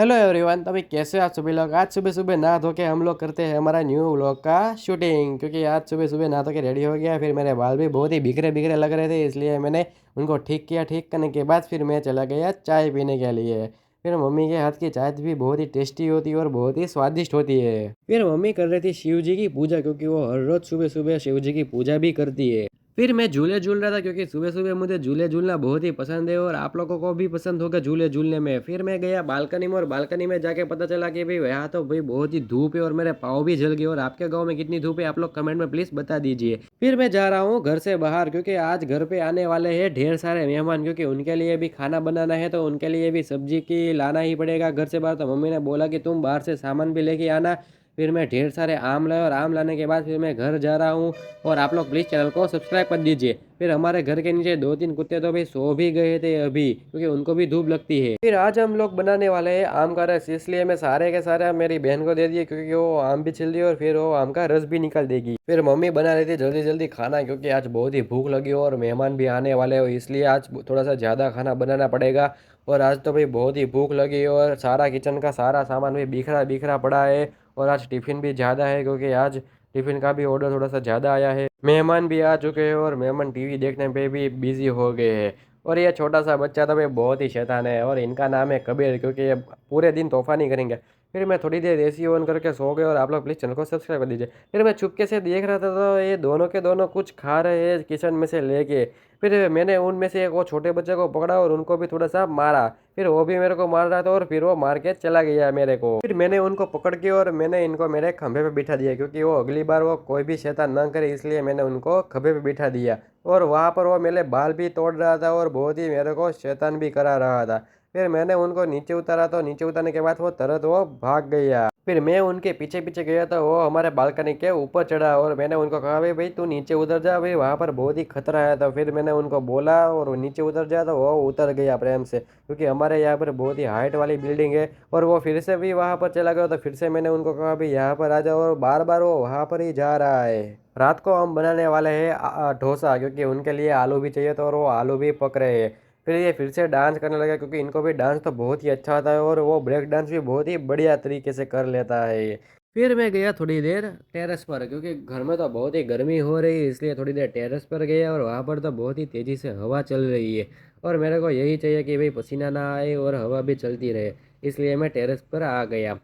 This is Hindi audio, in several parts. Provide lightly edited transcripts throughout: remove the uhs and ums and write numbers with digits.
Hello everyone. तो अभी कैसे हो आप सभी लोग। आज सुबह सुबह नहा धो के हम लोग करते हैं हमारा न्यू व्लॉग का शूटिंग, क्योंकि आज सुबह सुबह नहा धो के रेडी हो गया। फिर मेरे बाल भी बहुत ही बिखरे बिखरे लग रहे थे, इसलिए मैंने उनको ठीक किया। ठीक करने के बाद फिर मैं चला गया चाय पीने के लिए। फिर मम्मी के हाथ की चाय भी बहुत ही टेस्टी होती है और बहुत ही स्वादिष्ट होती है। फिर मम्मी कर रही थी शिव जी की पूजा, क्योंकि वो हर रोज सुबह सुबह शिव जी की पूजा भी करती है। फिर मैं झूले झूल रहा था, क्योंकि सुबह सुबह मुझे झूले झूलना बहुत ही पसंद है और आप लोगों को भी पसंद होगा झूले झूलने में। फिर मैं गया बालकनी में और बालकनी में जाके पता चला कि भाई यहाँ तो भाई बहुत ही धूप है और मेरे पाँव भी जल गए। और आपके गांव में कितनी धूप है आप लोग कमेंट में प्लीज बता दीजिए। फिर मैं जा रहा हूँ घर से बाहर, क्योंकि आज घर पे आने वाले हैं ढेर सारे मेहमान, क्योंकि उनके लिए भी खाना बनाना है, तो उनके लिए भी सब्जी की लाना ही पड़ेगा घर से बाहर। तो मम्मी ने बोला कि तुम बाहर से सामान भी लेके आना। फिर मैं ढेर सारे आम लाया और आम लाने के बाद फिर मैं घर जा रहा हूँ। और आप लोग प्लीज़ चैनल को सब्सक्राइब कर दीजिए। फिर हमारे घर के नीचे दो तीन कुत्ते तो भाई सो भी गए थे अभी, क्योंकि उनको भी धूप लगती है। फिर आज हम लोग बनाने वाले हैं आम का रस, इसलिए मैं सारे के सारे मेरी बहन को दे दिए, क्योंकि वो आम भी छिल दी और फिर वो आम का रस भी निकाल देगी। फिर मम्मी बना रही थी जल्दी जल्दी खाना, क्योंकि आज बहुत ही भूख लगी हो और मेहमान भी आने वाले हो, इसलिए आज थोड़ा सा ज़्यादा खाना बनाना पड़ेगा। और आज तो भाई बहुत ही भूख लगी और सारा किचन का सारा सामान भी बिखरा बिखरा पड़ा है। और आज टिफ़िन भी ज़्यादा है, क्योंकि आज टिफ़िन का भी ऑर्डर थोड़ा सा ज़्यादा आया है। मेहमान भी आ चुके हैं और मेहमान टीवी देखने पे भी बिजी हो गए हैं। और ये छोटा सा बच्चा तो भाई बहुत ही शैतान है और इनका नाम है कबीर, क्योंकि ये पूरे दिन तोफानी करेंगे। फिर मैं थोड़ी देर एसी ऑन करके सो गया और आप लोग प्लीज़ चैनल को सब्सक्राइब कर दीजिए। फिर मैं चुपके से देख रहा था, तो ये दोनों के दोनों कुछ खा रहे हैं किचन में से लेके। फिर मैंने उनमें से एक वो छोटे बच्चे को पकड़ा और उनको भी थोड़ा सा मारा। फिर वो भी मेरे को मार रहा था और फिर वो मार के चला गया मेरे को। फिर मैंने उनको पकड़ के और मैंने इनको मेरे खंभे पे बिठा दिया, क्योंकि वो अगली बार वो कोई भी शैतान ना करे, इसलिए मैंने उनको खंभे पे बिठा दिया। और वहाँ पर वो मेरे बाल भी तोड़ रहा था और बहुत ही मेरे को शैतान भी करा रहा था। फिर मैंने उनको नीचे उतारा, तो नीचे उतारने के बाद वो तुरंत वो भाग गया। फिर मैं उनके पीछे पीछे गया, तो वो हमारे बालकनी के ऊपर चढ़ा और मैंने उनको कहा भाई भाई तू नीचे उतर जा, भाई वहाँ पर बहुत ही खतरा है। तो फिर मैंने उनको बोला और वो नीचे उतर जा, तो वो उतर गया प्रेम से, क्योंकि हमारे यहाँ पर बहुत ही हाइट वाली बिल्डिंग है। और वो फिर से भी वहाँ पर चला गया, तो फिर से मैंने उनको कहा भाई यहाँ पर आ जाओ, और बार बार वो वहाँ पर ही जा रहा है। रात को हम बनाने वाले हैं डोसा, क्योंकि उनके लिए आलू भी चाहिए, तो और वो आलू भी पक रहे हैं। फिर ये फिर से डांस करने लगा, क्योंकि इनको भी डांस तो बहुत ही अच्छा आता है और वो ब्रेक डांस भी बहुत ही बढ़िया तरीके से कर लेता है ये। फिर मैं गया थोड़ी देर टेरेस पर, क्योंकि घर में तो बहुत ही गर्मी हो रही है, इसलिए थोड़ी देर टेरेस पर गया और वहाँ पर तो बहुत ही तेज़ी से हवा चल रही है। और मेरे को यही चाहिए कि भाई पसीना ना आए और हवा भी चलती रहे, इसलिए मैं टेरेस पर आ गया।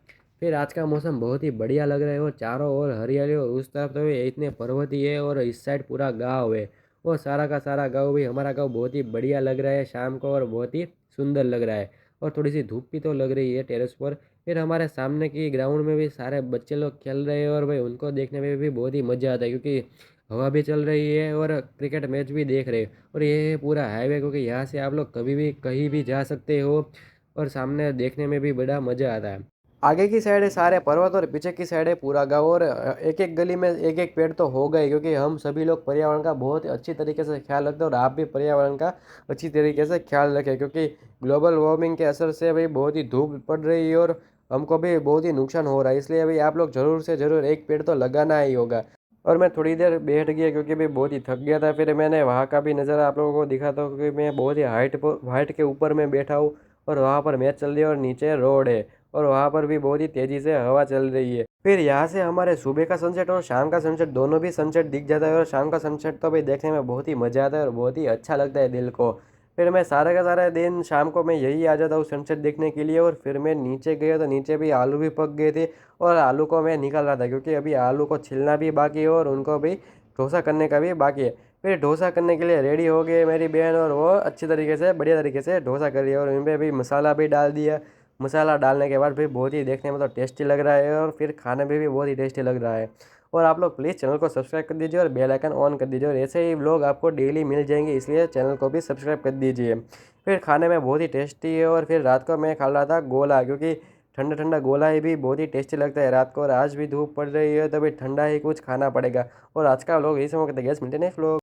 फिर आज का मौसम बहुत ही बढ़िया लग रहा है और चारों ओर हरियाली, और उस तरफ तो ये इतने पर्वत ही है और इस साइड पूरा गाँव है। और सारा का सारा गाँव भी, हमारा गाँव बहुत ही बढ़िया लग रहा है शाम को और बहुत ही सुंदर लग रहा है। और थोड़ी सी धूप भी तो लग रही है टेरेस पर। फिर हमारे सामने की ग्राउंड में भी सारे बच्चे लोग खेल रहे हैं और भाई उनको देखने में भी बहुत ही मज़ा आता है, क्योंकि हवा भी चल रही है और क्रिकेट मैच भी देख रहे हैं। और ये है पूरा हाईवे, क्योंकि यहाँ से आप लोग कभी भी कहीं भी जा सकते हो और सामने देखने में भी बड़ा मज़ा आता है। आगे की साइड है सारे पर्वत और पीछे की साइड है पूरा गाँव। और एक एक गली में एक एक पेड़ तो हो गए, क्योंकि हम सभी लोग पर्यावरण का बहुत ही अच्छी तरीके से ख्याल रखते हैं। और आप भी पर्यावरण का अच्छी तरीके से ख्याल रखें, क्योंकि ग्लोबल वार्मिंग के असर से भाई बहुत ही धूप पड़ रही है और हमको भी बहुत ही नुकसान हो रहा है। इसलिए भाई आप लोग ज़रूर से ज़रूर एक पेड़ तो लगाना ही होगा। और मैं थोड़ी देर बैठ गया, क्योंकि भाई बहुत ही थक गया था। फिर मैंने वहाँ का भी नज़ारा आप लोगों को दिखाता हूँ, क्योंकि मैं बहुत ही हाइट के ऊपर में बैठा हूँ और वहाँ पर मैच चल रही है और नीचे रोड है। और वहाँ पर भी बहुत ही तेज़ी से हवा चल रही है। फिर यहाँ से हमारे सुबह का सनसेट और शाम का सनसेट दोनों भी सनसेट दिख जाता है। और शाम का सनसेट तो भाई देखने में बहुत ही मज़ा आता है और बहुत ही अच्छा लगता है दिल को। फिर मैं सारे का सारा दिन शाम को मैं यही आ जाता हूँ सनसेट देखने के लिए। और फिर मैं नीचे गया, तो नीचे भी आलू भी पक गए थे और आलू को मैं निकाल रहा था, क्योंकि अभी आलू को छिलना भी बाकी है और उनको भी डोसा करने का भी बाकी है। फिर डोसा करने के लिए रेडी हो गए मेरी बहन, और वो अच्छी तरीके से बढ़िया तरीके से डोसा कर रही है। और इनमें भी मसाला भी डाल दिया। मसाला डालने के बाद भी बहुत ही देखने में तो टेस्टी लग रहा है और फिर खाने में भी बहुत ही टेस्टी लग रहा है। और आप लोग प्लीज़ चैनल को सब्सक्राइब कर दीजिए और बेल आइकन ऑन कर दीजिए, और ऐसे ही व्लॉग आपको डेली मिल जाएंगे, इसलिए चैनल को भी सब्सक्राइब कर दीजिए। फिर खाने में बहुत ही टेस्टी है। और फिर रात को मैं खा रहा था गोला, क्योंकि ठंडा ठंडा गोला ही भी बहुत ही टेस्टी लगता है रात को। और आज भी धूप पड़ रही है, तो भाई ठंडा ही कुछ खाना पड़ेगा। और आज का व्लॉग यही समय कहते हैं, गैस मिलते हैं नेक्स्ट व्लॉग।